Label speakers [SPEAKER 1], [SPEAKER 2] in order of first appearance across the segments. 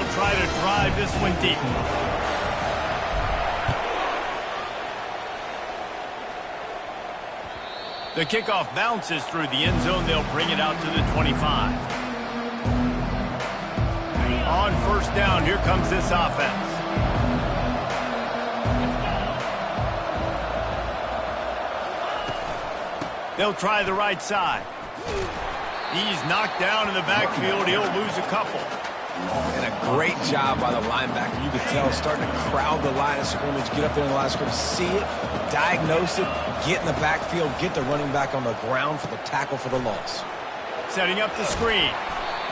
[SPEAKER 1] they'll try to drive this one deep. The kickoff bounces through the end zone. They'll bring it out to the 25. On first down, here comes this offense. They'll try the right side. He's knocked down in the backfield. He'll lose a couple.
[SPEAKER 2] And a great job by the linebacker. You could tell starting to crowd the line of scrimmage, get up there in the line of scrimmage, see it, diagnose it, get in the backfield, get the running back on the ground for the tackle for the loss.
[SPEAKER 1] Setting up the screen.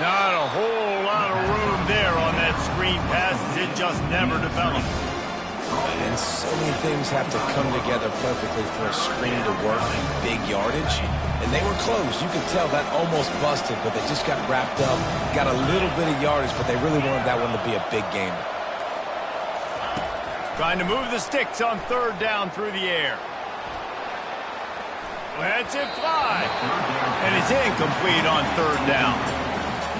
[SPEAKER 1] Not a whole lot of room there on that screen pass as it just never developed.
[SPEAKER 2] And so many things have to come together perfectly for a screen to work in big yardage. And they were close. You could tell that almost busted, but they just got wrapped up, got a little bit of yardage, but they really wanted that one to be a big gainer.
[SPEAKER 1] Trying to move the sticks on third down through the air. Lets it fly. And it's incomplete on third down.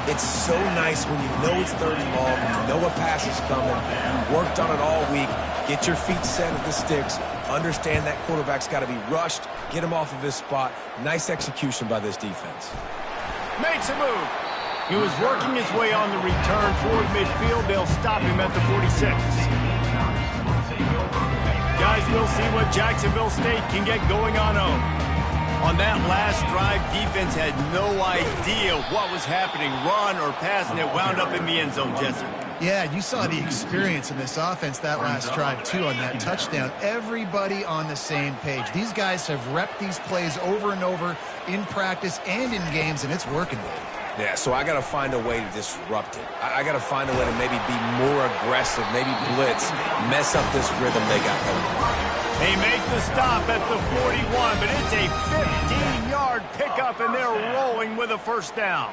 [SPEAKER 2] It's so nice when you know it's third and long, you know a pass is coming, you worked on it all week, get your feet set at the sticks, understand that quarterback's got to be rushed, get him off of his spot. Nice execution by this defense.
[SPEAKER 1] Makes a move. He was working his way on the return toward midfield. They'll stop him at the 46. Guys, we'll see what Jacksonville State can get going on home. On that last drive, defense had no idea what was happening, run or pass, and it wound up in the end zone, Jesse.
[SPEAKER 3] Yeah, you saw the experience in this offense that last drive, too, on that touchdown. Everybody on the same page. These guys have repped these plays over and over in practice and in games, and it's working.
[SPEAKER 2] Yeah, so I got to find a way to disrupt it. I got to find a way to maybe be more aggressive, maybe blitz, mess up this rhythm they got going.
[SPEAKER 1] They make the stop at the 41, but it's a 15-yard pickup, and they're rolling with a first down.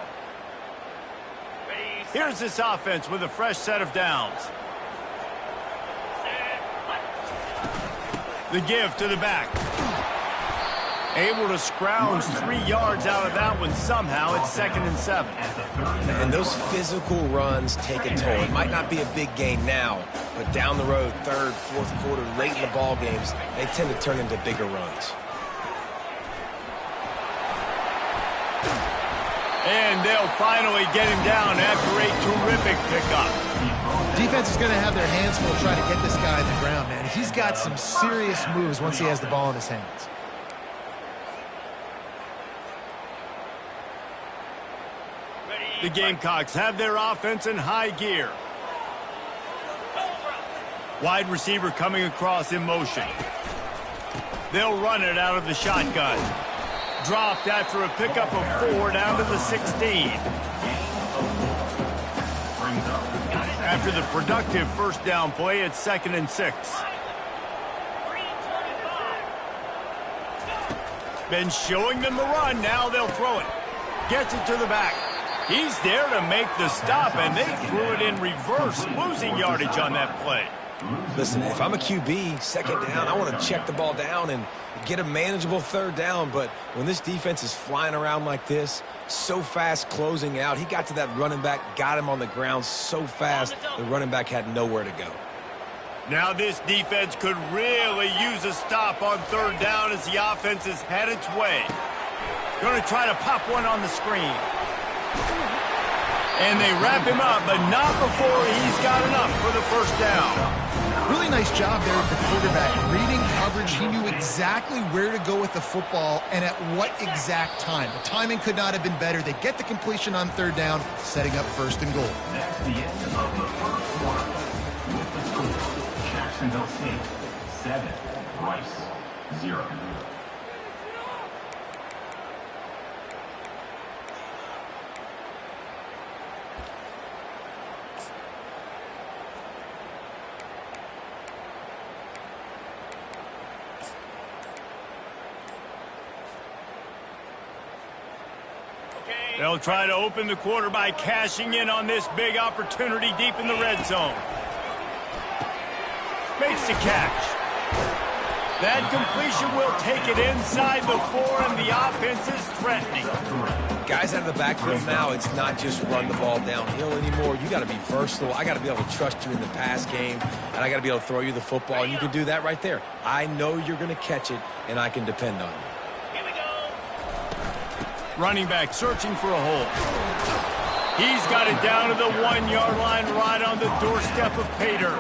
[SPEAKER 1] Here's this offense with a fresh set of downs. The give to the back. Able to scrounge 3 yards out of that one somehow. It's 2nd and 7.
[SPEAKER 2] And those physical runs take a toll. It might not be a big gain now, but down the road, third, fourth quarter, late in the ball games, they tend to turn into bigger runs.
[SPEAKER 1] And they'll finally get him down after a terrific pickup.
[SPEAKER 3] Defense is going to have their hands full trying to get this guy on the ground, man. He's got some serious moves once he has the ball in his hands.
[SPEAKER 1] The Gamecocks have their offense in high gear. Wide receiver coming across in motion. They'll run it out of the shotgun. Dropped after a pickup of 4 down to the 16. After the productive first down play, it's 2nd and 6. Been showing them the run. Now they'll throw it. Gets it to the back. He's there to make the stop, and they threw it in reverse, losing yardage on that play.
[SPEAKER 2] Listen, if I'm a QB, second down, I want to check the ball down and get a manageable third down. But when this defense is flying around like this, so fast closing out, he got to that running back, got him on the ground so fast, the running back had nowhere to go.
[SPEAKER 1] Now this defense could really use a stop on third down as the offense has had its way. Going to try to pop one on the screen. And they wrap him up, but not before he's got enough for the first down.
[SPEAKER 3] Really nice job there with the quarterback. Reading coverage, he knew exactly where to go with the football and at what exact time. The timing could not have been better. They get the completion on third down, setting up 1st and goal.
[SPEAKER 4] That's the end of the first quarter. With the score, Jacksonville State 7, Rice 0.
[SPEAKER 1] They'll try to open the quarter by cashing in on this big opportunity deep in the red zone. Makes the catch. That completion will take it inside the 4, and the offense is threatening.
[SPEAKER 2] Guys out of the backfield now, it's not just run the ball downhill anymore. You got to be versatile. I got to be able to trust you in the pass game, and I got to be able to throw you the football, and you can do that right there. I know you're going to catch it, and I can depend on you.
[SPEAKER 1] Here we go. Running back searching for a hole. He's got it down to the 1-yard line, right on the doorstep of Pater.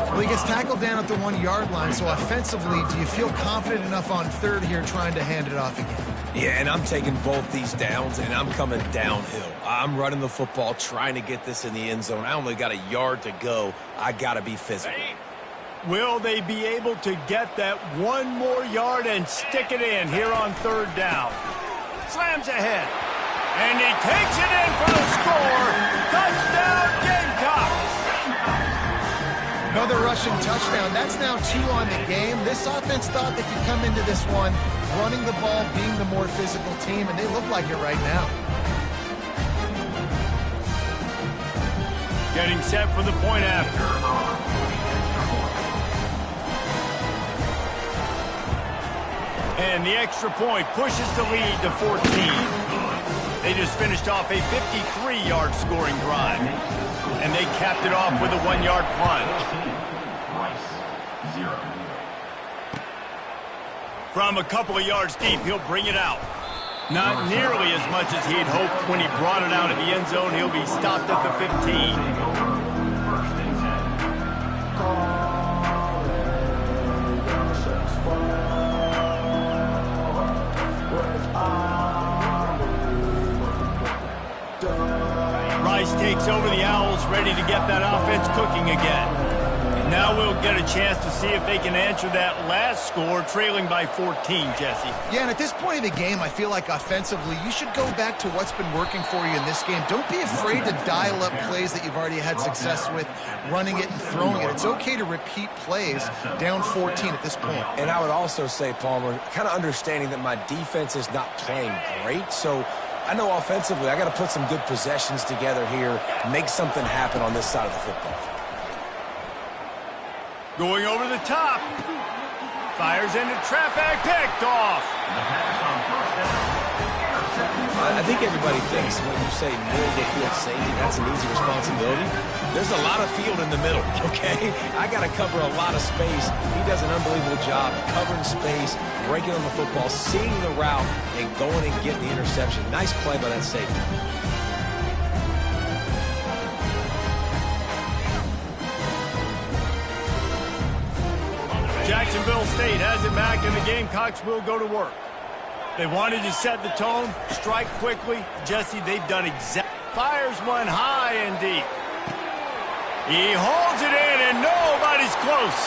[SPEAKER 3] Well, he gets tackled down at the 1-yard line, so offensively, do you feel confident enough on third here trying to hand it off again?
[SPEAKER 2] Yeah, and I'm taking both these downs, and I'm coming downhill. I'm running the football, trying to get this in the end zone. I only got a yard to go. I got to be physical.
[SPEAKER 1] Will they be able to get that 1 more yard and stick it in here on third down? Slams ahead. And he takes it in for the score. Touchdown, Gamecocks!
[SPEAKER 3] Another rushing touchdown. That's now 2 on the game. This offense thought they could come into this one running the ball, being the more physical team, and they look like it right now.
[SPEAKER 1] Getting set for the point after. And the extra point pushes the lead to 14. They just finished off a 53-yard scoring drive. And they capped it off with a 1-yard plunge. From a couple of yards deep, he'll bring it out. Not nearly as much as he'd hoped when he brought it out of the end zone. He'll be stopped at the 15. Rice takes over the Owls, ready to get that offense cooking again. Now we'll get a chance to see if they can answer that last score, trailing by 14, Jesse.
[SPEAKER 3] Yeah, and at this point in the game, I feel like offensively, you should go back to what's been working for you in this game. Don't be afraid to dial up plays that you've already had success with, running it and throwing it. It's okay to repeat plays down 14 at this point.
[SPEAKER 2] And I would also say, Palmer, kind of understanding that my defense is not playing great, so I know offensively I got to put some good possessions together here, make something happen on this side of the football.
[SPEAKER 1] Going over the top. Fires into traffic, picked off.
[SPEAKER 2] I think everybody thinks when you say middle of the field safety, that's an easy responsibility. There's a lot of field in the middle, okay? I got to cover a lot of space. He does an unbelievable job covering space, breaking on the football, seeing the route, and going and getting the interception. Nice play by that safety.
[SPEAKER 1] Jacksonville State has it back, and the Gamecocks will go to work. They wanted to set the tone, strike quickly. Jesse, they've done exactly. Fires one high and deep. He holds it in, and nobody's close.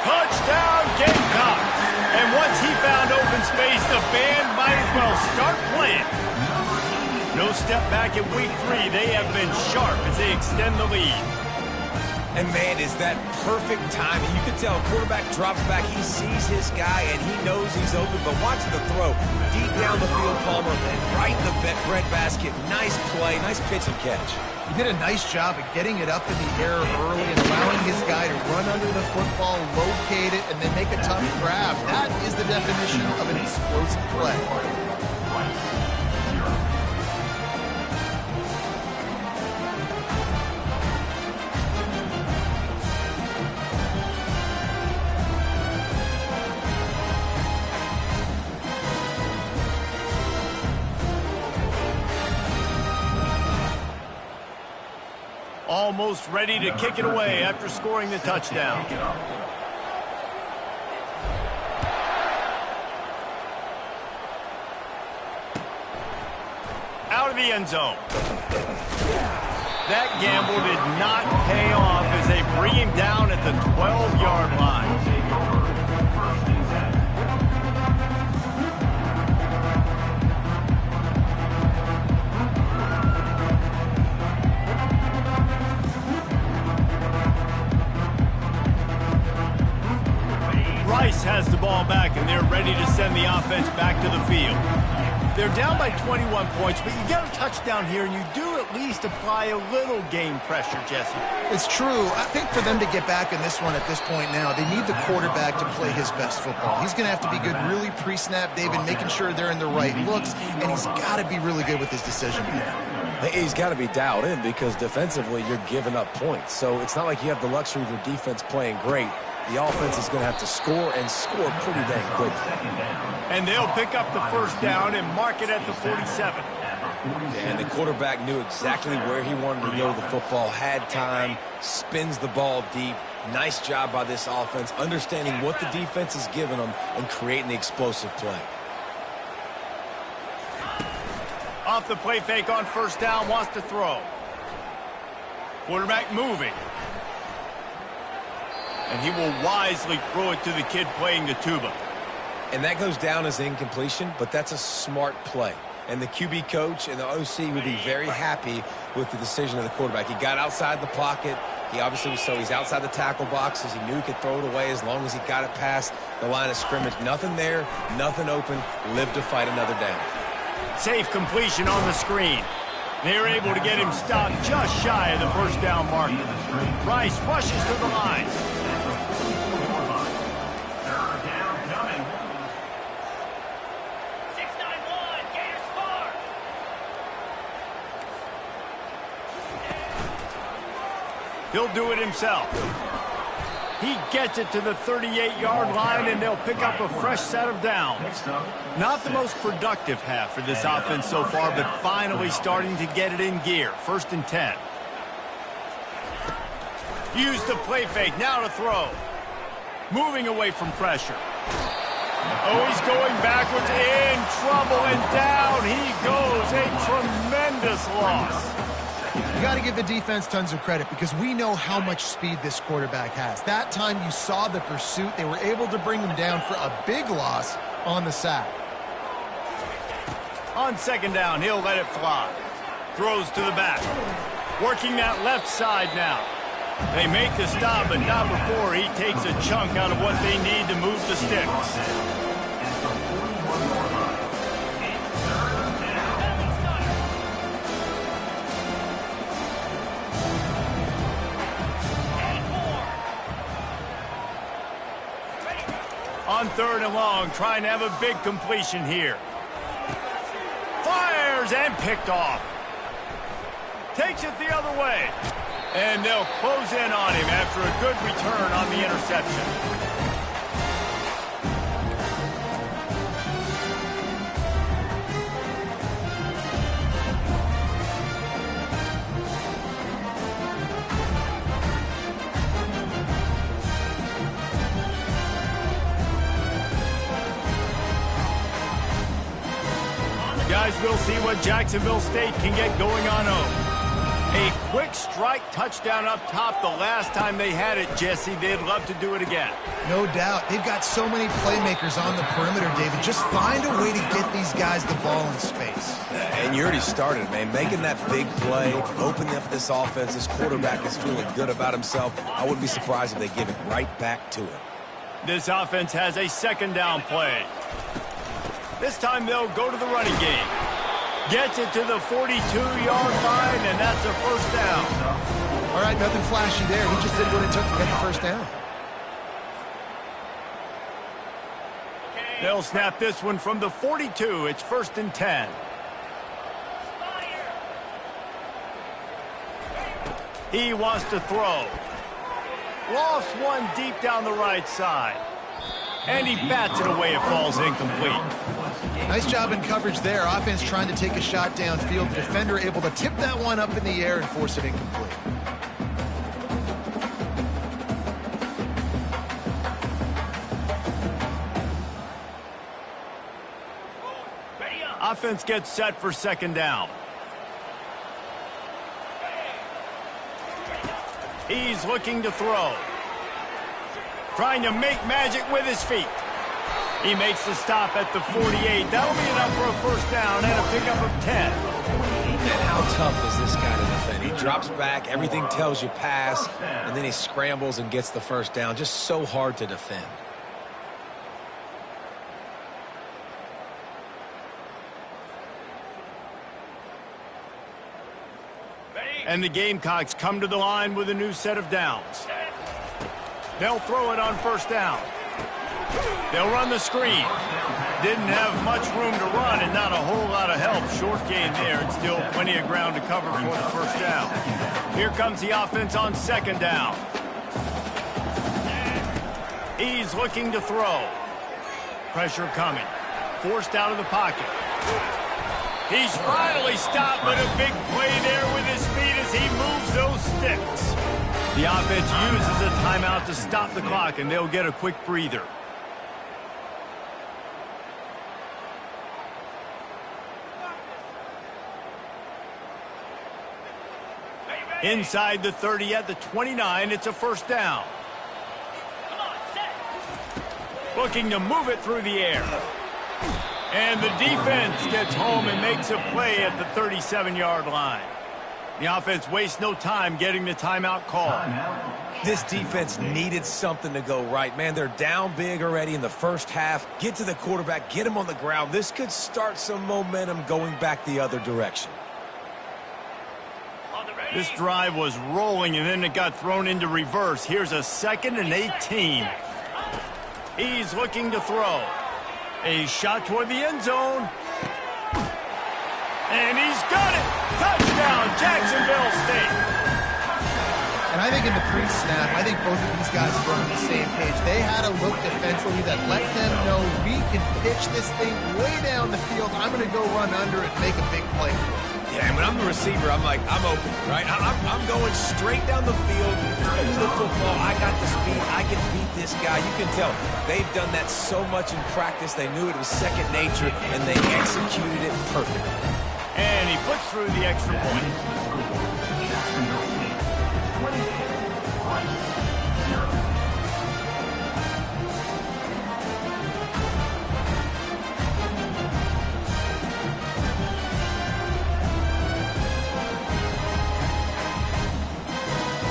[SPEAKER 1] Touchdown, Gamecocks. And once he found open space, the band might as well start playing. No step back in week 3. They have been sharp as they extend the lead.
[SPEAKER 2] And, man, is that perfect timing. You can tell quarterback drops back. He sees his guy, and he knows he's open. But watch the throw. Deep down the field, Palmer, and right in the breadbasket. Nice play, nice pitch and catch.
[SPEAKER 3] He did a nice job of getting it up in the air early and allowing his guy to run under the football, locate it, and then make a tough grab. That is the definition of an explosive play.
[SPEAKER 1] Almost ready to kick it away after scoring the touchdown. Out of the end zone. That gamble did not pay off as they bring him down at the 12-yard line. Rice has the ball back, and they're ready to send the offense back to the field. They're down by 21 points, but you get a touchdown here, and you do at least apply a little game pressure, Jesse.
[SPEAKER 3] It's true. I think for them to get back in this one at this point now, they need the quarterback to play his best football. He's going to have to be good really pre-snap, David, making sure they're in the right looks, and he's got to be really good with his decision.
[SPEAKER 2] He's got to be dialed in because defensively you're giving up points. So it's not like you have the luxury of your defense playing great. The offense is going to have to score and score pretty dang quickly.
[SPEAKER 1] And they'll pick up the first down and mark it at the 47.
[SPEAKER 2] And the quarterback knew exactly where he wanted to go with the football, had time, spins the ball deep. Nice job by this offense, understanding what the defense is giving them and creating the explosive play.
[SPEAKER 1] Off the play fake on first down, wants to throw. Quarterback moving. And he will wisely throw it to the kid playing the tuba.
[SPEAKER 2] And that goes down as incompletion, but that's a smart play. And the QB coach and the OC would be very happy with the decision of the quarterback. He got outside the pocket. He obviously was he's outside the tackle boxes. He knew he could throw it away as long as he got it past the line of scrimmage. Nothing there, nothing open. Live to fight another down.
[SPEAKER 1] Safe completion on the screen. They were able to get him stopped just shy of the first down marker. Rice rushes to the line. He'll do it himself. He gets it to the 38-yard line, and they'll pick up a fresh set of downs. Not the most productive half for this offense so far, but finally starting to get it in gear. 1st and 10. Use the play fake, now to throw. Moving away from pressure. Oh, he's going backwards, in trouble, and down he goes. A tremendous loss.
[SPEAKER 3] You got to give the defense tons of credit because we know how much speed this quarterback has. That time you saw the pursuit. They were able to bring him down for a big loss on the sack.
[SPEAKER 1] On 2nd down, he'll let it fly. Throws to the back. Working that left side now. They make the stop, but not before he takes a chunk out of what they need to move the sticks. On 3rd and long, trying to have a big completion here. Fires and picked off. Takes it the other way. And they'll close in on him after a good return on the interception. Guys, we'll see what Jacksonville State can get going on home. A quick strike touchdown up top the last time they had it, Jesse. They'd love to do it again.
[SPEAKER 3] No doubt. They've got so many playmakers on the perimeter, David. Just find a way to get these guys the ball in space.
[SPEAKER 2] And you already started, man. Making that big play, opening up this offense. This quarterback is feeling good about himself. I wouldn't be surprised if they give it right back to him.
[SPEAKER 1] This offense has a 2nd down play. This time they'll go to the running game. Gets it to the 42-yard line, and that's a 1st down.
[SPEAKER 3] All right, nothing flashy there. He just did what it took to get the 1st down.
[SPEAKER 1] They'll snap this one from the 42. It's 1st and 10. He wants to throw. Lost one deep down the right side. And he bats it away. It falls incomplete.
[SPEAKER 3] Nice job in coverage there. Offense trying to take a shot downfield. The defender able to tip that one up in the air and force it incomplete.
[SPEAKER 1] Offense gets set for 2nd down. He's looking to throw. Trying to make magic with his feet. He makes the stop at the 48. That'll be enough for a 1st down and a pickup of 10.
[SPEAKER 2] And how tough is this guy to defend? He drops back, everything tells you pass, and then he scrambles and gets the 1st down. Just so hard to defend.
[SPEAKER 1] And the Gamecocks come to the line with a new set of downs. They'll throw it on first down. They'll run the screen. Didn't have much room to run and not a whole lot of help. Short gain there and still plenty of ground to cover for the first down. Here comes the offense on second down. He's looking to throw. Pressure coming. Forced out of the pocket. He's finally stopped, but a big play there with his feet as he moves those sticks. The offense uses a timeout to stop the clock, and they'll get a quick breather. Inside the 30 at the 29, it's a first down. Looking to move it through the air. And the defense gets home and makes a play at the 37-yard line. The offense wastes no time getting the timeout call.
[SPEAKER 2] This defense needed something to go right. Man, they're down big already in the first half. Get to the quarterback, get him on the ground. This could start some momentum going back the other direction.
[SPEAKER 1] This drive was rolling, and then it got thrown into reverse. Here's a 2nd and 18. He's looking to throw. A shot toward the end zone. And he's got it! Touchdown, Jacksonville State!
[SPEAKER 3] And I think in the pre-snap, I think both of these guys were on the same page. They had a look defensively that let them know we can pitch this thing way down the field. I'm going to go run under it and make a big play.
[SPEAKER 2] Yeah, and when I'm the receiver, I'm like, I'm open, right? I'm going straight down the field, into the football. I got the speed. I can beat this guy. You can tell they've done that so much in practice. They knew it was second nature, and they executed it perfectly.
[SPEAKER 1] And he puts through the extra point.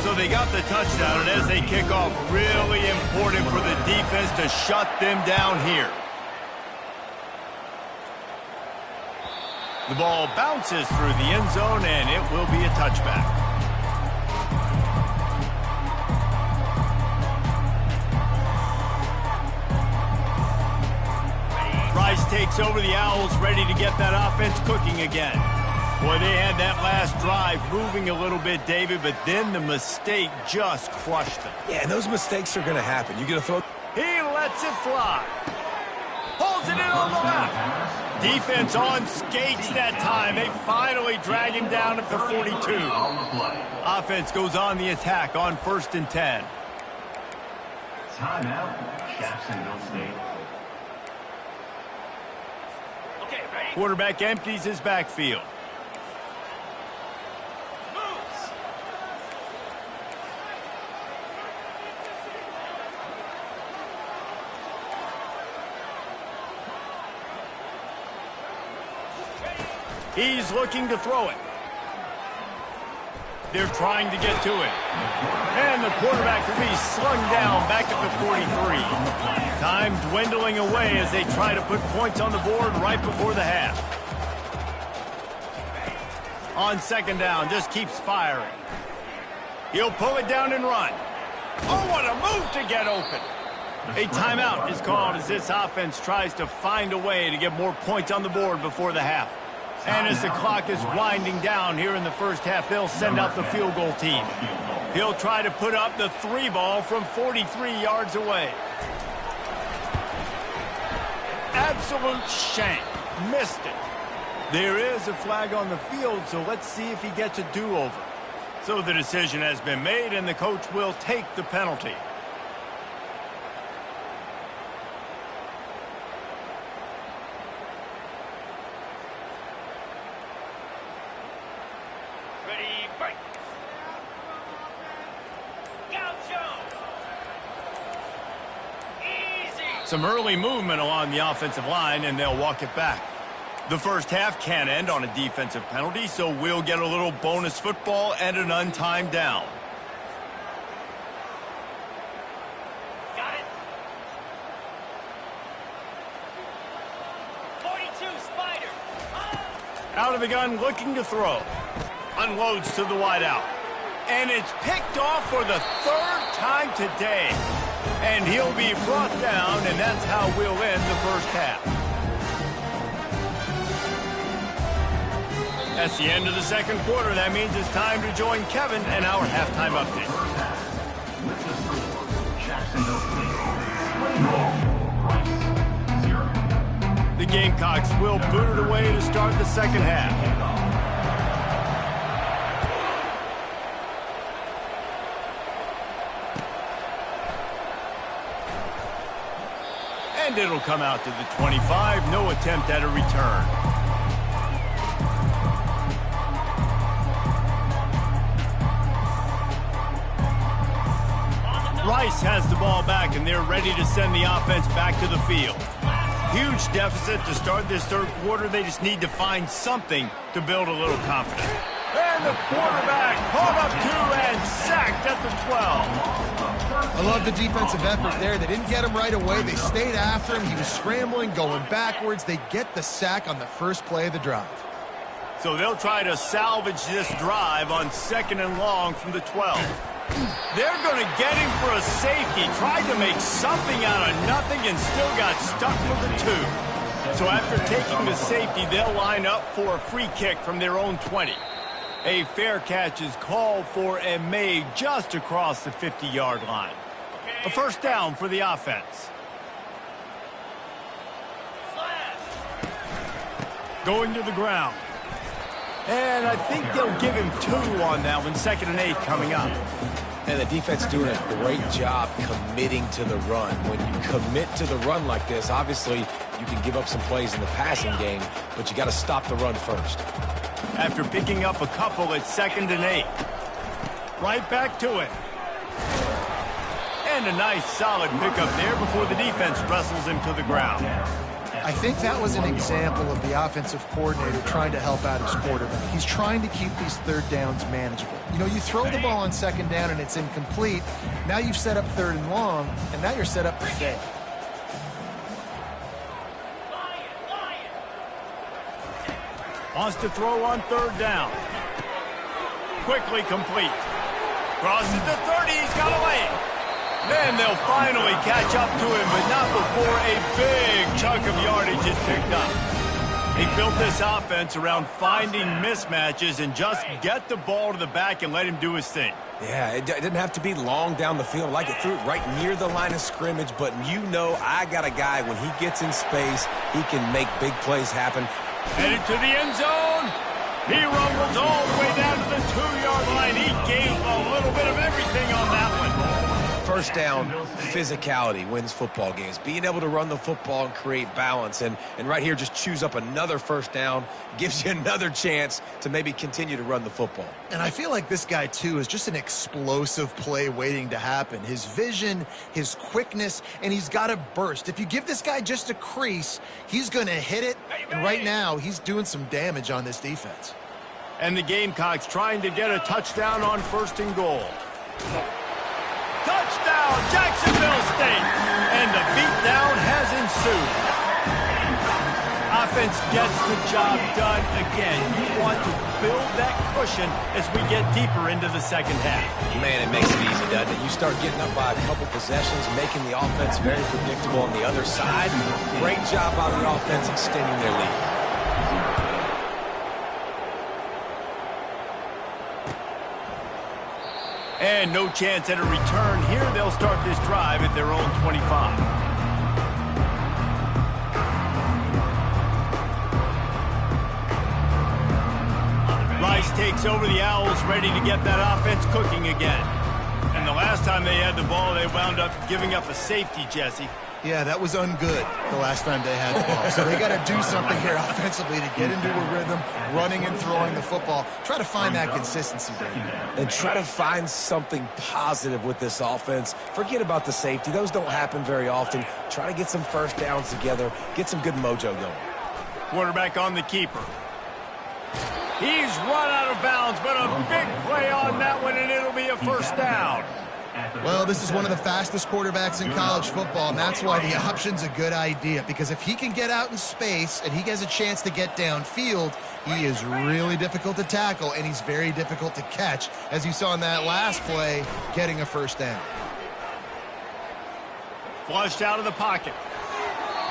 [SPEAKER 1] So they got the touchdown, and as they kick off, really important for the defense to shut them down here. The ball bounces through the end zone, and it will be a touchback. Rice takes over the Owls, ready to get that offense cooking again. Boy, they had that last drive moving a little bit, David, but then the mistake just crushed them.
[SPEAKER 2] Yeah, and those mistakes are going to happen. You're going to throw...
[SPEAKER 1] He lets it fly. Pulls it in on the left. Defense on skates that time. They finally drag him down at the 42. Offense goes on the attack on 1st and 10.
[SPEAKER 4] Timeout, Jacksonville State.
[SPEAKER 1] Quarterback empties his backfield. He's looking to throw it. They're trying to get to it. And the quarterback will be slung down back at the 43. Time dwindling away as they try to put points on the board right before the half. On 2nd down, just keeps firing. He'll pull it down and run. Oh, what a move to get open. A timeout is called as this offense tries to find a way to get more points on the board before the half. And as the clock is winding down here in the first half, they'll send out the field goal team. He'll try to put up the 3 ball from 43 yards away. Absolute shank. Missed it. There is a flag on the field, so let's see if he gets a do-over. So the decision has been made, and the coach will take the penalty. Some early movement along the offensive line, and they'll walk it back. The first half can end on a defensive penalty, so we'll get a little bonus football and an untimed down.
[SPEAKER 5] Got it. 42 Spider.
[SPEAKER 1] Out of the gun, looking to throw. Unloads to the wideout. And it's picked off for the third time today. And he'll be brought down, and that's how we'll end the first half. That's the end of the second quarter. That means it's time to join Kevin and our halftime update.
[SPEAKER 4] With the score, Jacksonville State 0.
[SPEAKER 1] The Gamecocks will boot it away to start the second half. And it'll come out to the 25. No attempt at a return. Rice has the ball back, and they're ready to send the offense back to the field. Huge deficit to start this third quarter. They just need to find something to build a little confidence. And the quarterback caught up to and sacked at the 12.
[SPEAKER 3] I love the defensive effort there. They didn't get him right away. They stayed after him. He was scrambling, going backwards. They get the sack on the first play of the drive.
[SPEAKER 1] So they'll try to salvage this drive on 2nd and long from the 12. They're going to get him for a safety. Tried to make something out of nothing and still got stuck for the 2. So after taking the safety, they'll line up for a free kick from their own 20. A fair catch is called for and made just across the 50-yard line. A first down for the offense. Going to the ground. And I think they'll give him 2 on that one. 2nd and 8 coming up.
[SPEAKER 2] And the defense doing a great job committing to the run. When you commit to the run like this, obviously you can give up some plays in the passing game, but you got to stop the run first.
[SPEAKER 1] After picking up a couple at 2nd and 8. Right back to it. And a nice solid pickup there before the defense wrestles him to the ground.
[SPEAKER 3] I think that was an example of the offensive coordinator trying to help out his quarterback. He's trying to keep these third downs manageable. You know, you throw the ball on 2nd down and it's incomplete. Now you've set up 3rd and long, and now you're set up to fail.
[SPEAKER 1] Wants to throw on 3rd down. Quickly complete. Crosses the 30. He's got away. Then they'll finally catch up to him, but not before a big chunk of yardage is picked up. He built this offense around finding mismatches and just get the ball to the back and let him do his thing.
[SPEAKER 2] Yeah, it didn't have to be long down the field. Like it threw it right near the line of scrimmage, but you know I got a guy, when he gets in space, he can make big plays happen.
[SPEAKER 1] Headed to the end zone. He rumbles all the way down to the 2-yard line. He gave a little bit of everything on that one.
[SPEAKER 2] First down, physicality wins football games. Being able to run the football and create balance. And right here, just choose up another first down, gives you another chance to maybe continue to run the football.
[SPEAKER 3] And I feel like this guy, too, is just an explosive play waiting to happen. His vision, his quickness, and he's got a burst. If you give this guy just a crease, he's going to hit it. And right now, he's doing some damage on this defense.
[SPEAKER 1] And the Gamecocks trying to get a touchdown on 1st and goal. Touchdown, Jacksonville State! And the beatdown has ensued. Offense gets the job done again. You want to build that cushion as we get deeper into the second half.
[SPEAKER 2] Man, it makes it easy, doesn't it? You start getting up by a couple possessions, making the offense very predictable on the other side. Great job by the offense extending their lead.
[SPEAKER 1] And no chance at a return here. They'll start this drive at their own 25. Rice takes over the Owls, ready to get that offense cooking again. And the last time they had the ball, they wound up giving up a safety, Jesse.
[SPEAKER 3] Yeah, that was ungood the last time they had the ball. So they got to do something here offensively to get into a rhythm, running and throwing the football. Try to find that consistency, Brady.
[SPEAKER 2] And try to find something positive with this offense. Forget about the safety. Those don't happen very often. Try to get some first downs together, get some good mojo going.
[SPEAKER 1] Quarterback on the keeper. He's run out of bounds, but a big play on that one, and it'll be a first down.
[SPEAKER 3] Well, this is one of the fastest quarterbacks in college football, and that's why the option's a good idea. Because if he can get out in space and he has a chance to get downfield, he is really difficult to tackle, and he's very difficult to catch, as you saw in that last play, getting a first down.
[SPEAKER 1] Flushed out of the pocket.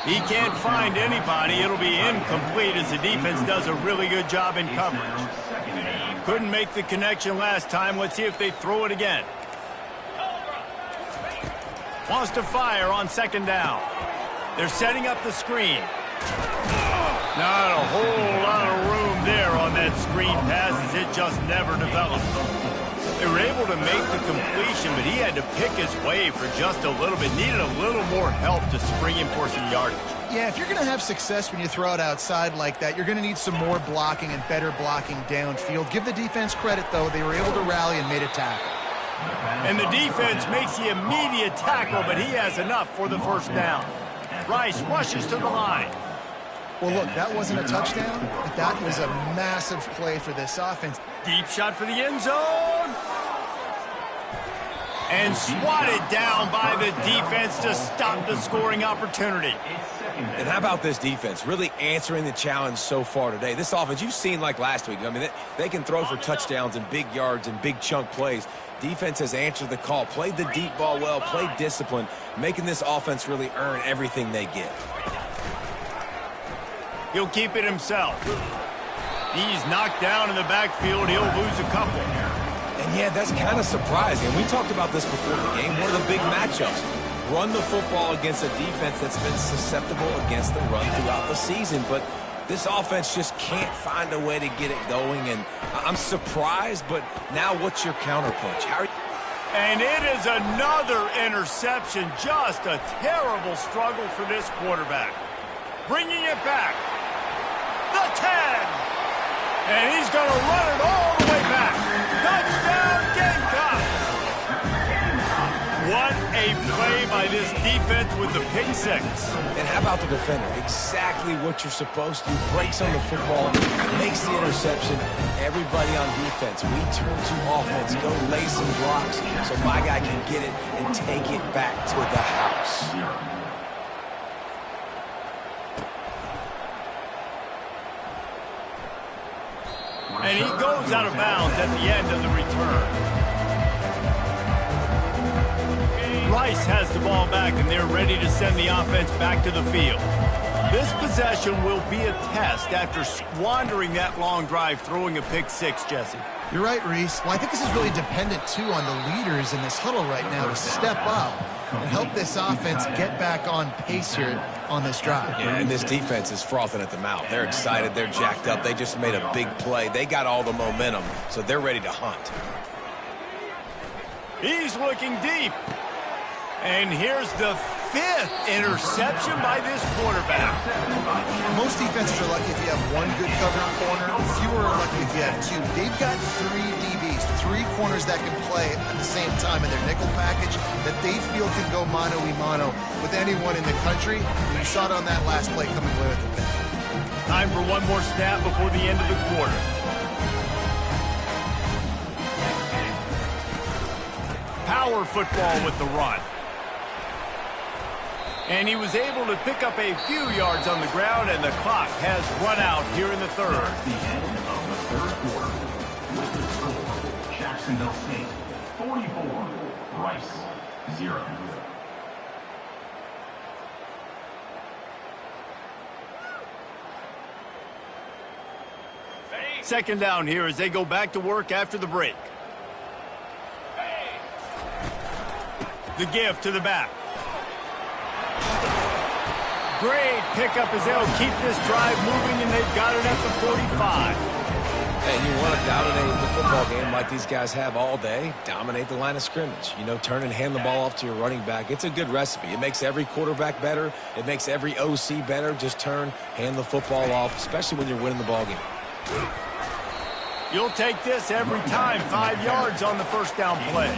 [SPEAKER 1] He can't find anybody. It'll be incomplete as the defense does a really good job in coverage. Couldn't make the connection last time. Let's see if they throw it again. Wants to fire on second down. They're setting up the screen. Not a whole lot of room there on that screen pass as it just never developed. They were able to make the completion, but he had to pick his way for just a little bit. Needed a little more help to spring him for some yardage.
[SPEAKER 3] Yeah, if you're going to have success when you throw it outside like that, you're going to need some more blocking and better blocking downfield. Give the defense credit, though. They were able to rally and made a tackle.
[SPEAKER 1] And the defense makes the immediate tackle, but he has enough for the first down. Rice rushes to the line.
[SPEAKER 3] Well, look, that wasn't a touchdown, but that was a massive play for this offense.
[SPEAKER 1] Deep shot for the end zone. And swatted down by the defense to stop the scoring opportunity.
[SPEAKER 2] And how about this defense really answering the challenge so far today? This offense, you've seen like last week. I mean, they can throw for touchdowns and big yards and big chunk plays. Defense has answered the call, played the deep ball well, played discipline, making this offense really earn everything they get.
[SPEAKER 1] He'll keep it himself. He's knocked down in the backfield. He'll lose a couple.
[SPEAKER 2] And yeah, that's kind of surprising. We talked about this before the game. One of the big matchups. Run the football against a defense that's been susceptible against the run throughout the season. But this offense just can't find a way to get it going. And I'm surprised, but now what's your counterpunch?
[SPEAKER 1] And it is another interception. Just a terrible struggle for this quarterback. Bringing it back. The 10. And he's going to run it all the way back. Touchdown, Gamecocks! What a play by this defense with the pick six.
[SPEAKER 2] And how about the defender? Exactly what you're supposed to. Breaks on the football, makes the interception. Everybody on defense, we turn to offense, go lay some blocks so my guy can get it and take it back to the house.
[SPEAKER 1] And he goes out of bounds at the end of the return. Rice has the ball back, and they're ready to send the offense back to the field. This possession will be a test after squandering that long drive, throwing a pick six, Jesse.
[SPEAKER 3] You're right, Reese. Well, I think this is really dependent, too, on the leaders in this huddle right now to step up and help this offense get back on pace here on this drive.
[SPEAKER 2] Yeah, and this defense is frothing at the mouth. They're excited. They're jacked up. They just made a big play. They got all the momentum, so they're ready to hunt.
[SPEAKER 1] He's looking deep. And here's the 5th interception by this quarterback.
[SPEAKER 3] Most defenses are lucky if you have one good covered corner. Fewer are lucky if you have two. They've got 3 DBs, 3 corners that can play at the same time in their nickel package that they feel can go mano-a-mano with anyone in the country. You saw it on that last play coming away with the pick.
[SPEAKER 1] Time for one more snap before the end of the quarter. Power football with the run. And he was able to pick up a few yards on the ground, and the clock has run out here in the third.
[SPEAKER 4] The end of the third quarter. With the score, Jacksonville State 44, Rice 0.
[SPEAKER 1] Second down here as they go back to work after the break. The give to the back. Great pickup as they'll keep this drive moving, and they've got it at the 45.
[SPEAKER 2] And you want to dominate the football game like these guys have all day, dominate the line of scrimmage. You know, turn and hand the ball off to your running back. It's a good recipe. It makes every quarterback better. It makes every OC better. Just turn, hand the football off, especially when you're winning the ball game.
[SPEAKER 1] You'll take this every time. 5 yards on the first down play.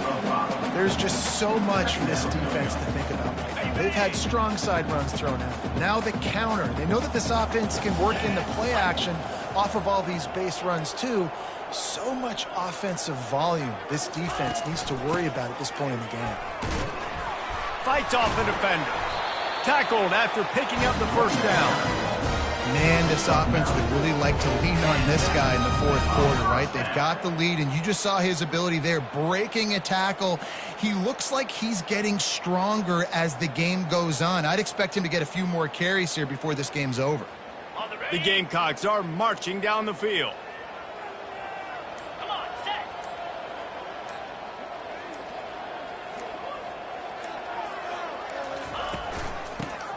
[SPEAKER 3] There's just so much for this defense to think about. They've had strong side runs thrown out. Now the counter. They know that this offense can work in the play action off of all these base runs too. So much offensive volume this defense needs to worry about at this point in the game.
[SPEAKER 1] Fights off the defender. Tackled after picking up the first down.
[SPEAKER 3] Man, this offense would really like to lean on this guy in the fourth quarter, right? They've got the lead, and you just saw his ability there, breaking a tackle. He looks like he's getting stronger as the game goes on. I'd expect him to get a few more carries here before this game's over.
[SPEAKER 1] The Gamecocks are marching down the field.
[SPEAKER 5] Come on, set.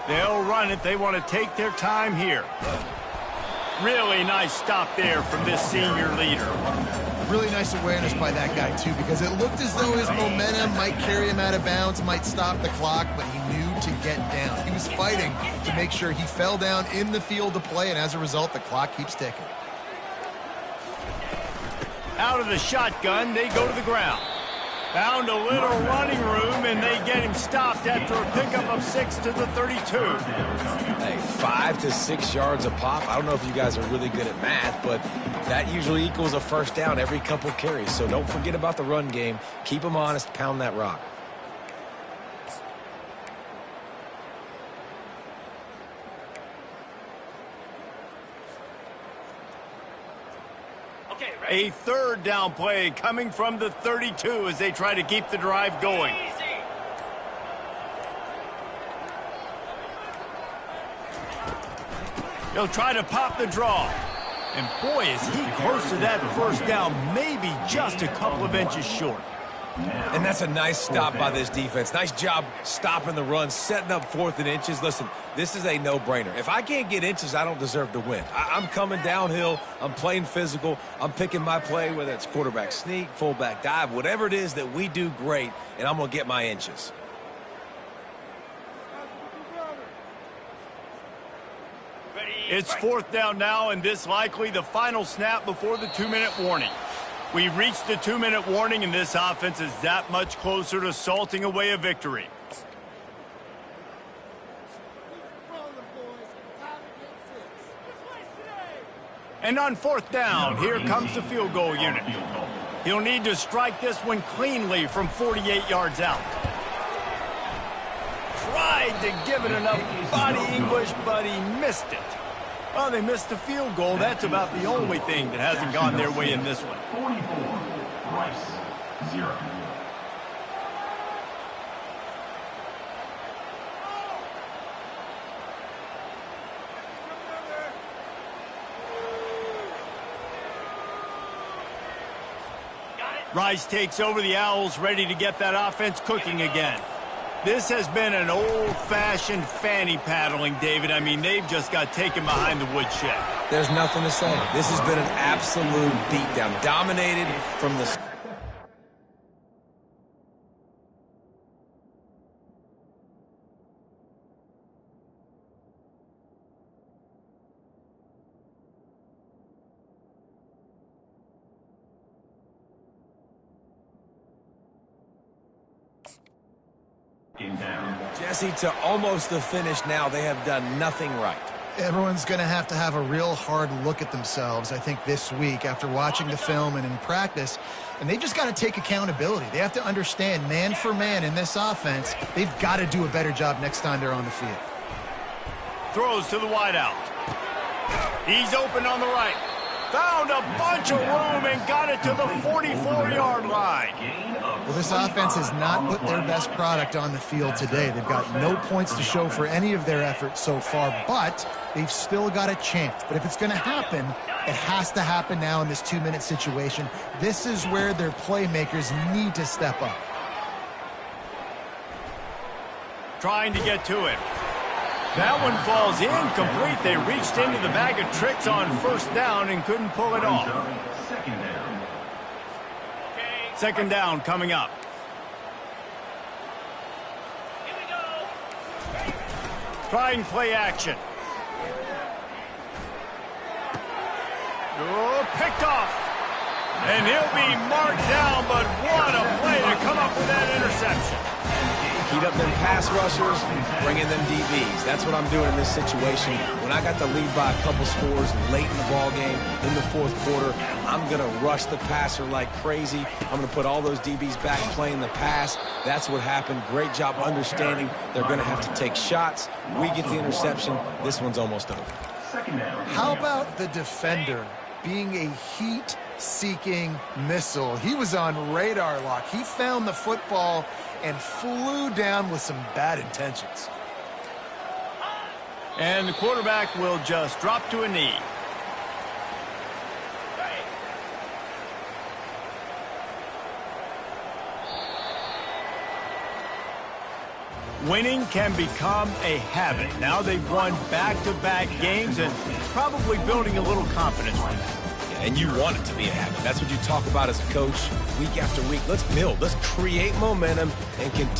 [SPEAKER 1] They'll run it. They want to take their time here. Really nice stop there from this senior leader.
[SPEAKER 3] Really nice awareness by that guy, too, because it looked as though his momentum might carry him out of bounds, might stop the clock, but he knew to get down. He was fighting to make sure he fell down in the field of play, and as a result, the clock keeps ticking.
[SPEAKER 1] Out of the shotgun, they go to the ground. Found a little running room, and they get him stopped after a pickup of 6 to the 32.
[SPEAKER 2] Hey, 5 to 6 yards a pop. I don't know if you guys are really good at math, but that usually equals a first down every couple carries. So don't forget about the run game. Keep them honest. Pound that rock.
[SPEAKER 5] Okay, ready?
[SPEAKER 1] A third down play coming from the 32 as they try to keep the drive going.
[SPEAKER 5] Easy.
[SPEAKER 1] He'll try to pop the draw. And boy, is he close to that first down, maybe just a couple of inches short.
[SPEAKER 2] And that's a nice stop by this defense. Nice job stopping the run, setting up 4th and inches. Listen, this is a no-brainer. If I can't get inches, I don't deserve to win. I'm coming downhill. I'm playing physical. I'm picking my play, whether it's quarterback sneak, fullback dive, whatever it is that we do great, and I'm going to get my inches.
[SPEAKER 5] Ready?
[SPEAKER 1] It's
[SPEAKER 5] right.
[SPEAKER 1] 4th down now, and this likely the final snap before the 2-minute warning. We've reached the 2-minute warning, and this offense is that much closer to salting away a victory. And on 4th down, here comes the field goal unit. He'll need to strike this one cleanly from 48 yards out. Tried to give it enough body English, but he missed it. Well, they missed the field goal. That's about the only thing that hasn't gone their way in this one.
[SPEAKER 4] 44, Rice, 0.
[SPEAKER 1] Rice takes over the Owls, ready to get that offense cooking again. This has been an old-fashioned fanny paddling, David. I mean, they've just got taken behind the woodshed.
[SPEAKER 2] There's nothing to say. This has been an absolute beatdown. Dominated from the...
[SPEAKER 4] Inbound.
[SPEAKER 2] Jesse, to almost the finish now, they have done nothing right.
[SPEAKER 3] Everyone's going to have a real hard look at themselves, I think, this week after watching the film and in practice. And they've just got to take accountability. They have to understand, man for man in this offense, they've got to do a better job next time they're on the field.
[SPEAKER 1] Throws to the wideout. He's open on the right. Found a bunch of room and got it to the 44-yard line.
[SPEAKER 3] Well, this offense has not put their best product on the field today. They've got no points to show for any of their efforts so far, but they've still got a chance. But if it's going to happen, it has to happen now in this 2-minute situation. This is where their playmakers need to step up.
[SPEAKER 1] Trying to get to it. That one falls incomplete. They reached into the bag of tricks on first down and couldn't pull it off.
[SPEAKER 4] Second down.
[SPEAKER 1] Second down coming up.
[SPEAKER 5] Here we go.
[SPEAKER 1] Trying play action. Oh, picked off. And he'll be marked down, but what a play to come up with that interception.
[SPEAKER 2] Heat up them pass rushers, bring in them DBs. That's what I'm doing in this situation. When I got the lead by a couple scores late in the ball game, in the fourth quarter, I'm going to rush the passer like crazy. I'm going to put all those DBs back playing the pass. That's what happened. Great job understanding they're going to have to take shots. We get the interception. This one's almost over.
[SPEAKER 3] How about the defender being a heat-seeking missile? He was on radar lock. He found the football and flew down with some bad intentions.
[SPEAKER 1] And the quarterback will just drop to a knee. Winning can become a habit. Now they've won back-to-back games and probably building a little confidence right now.
[SPEAKER 2] And you want it to be a habit. That's what you talk about as a coach week after week. Let's build. Let's create momentum and continue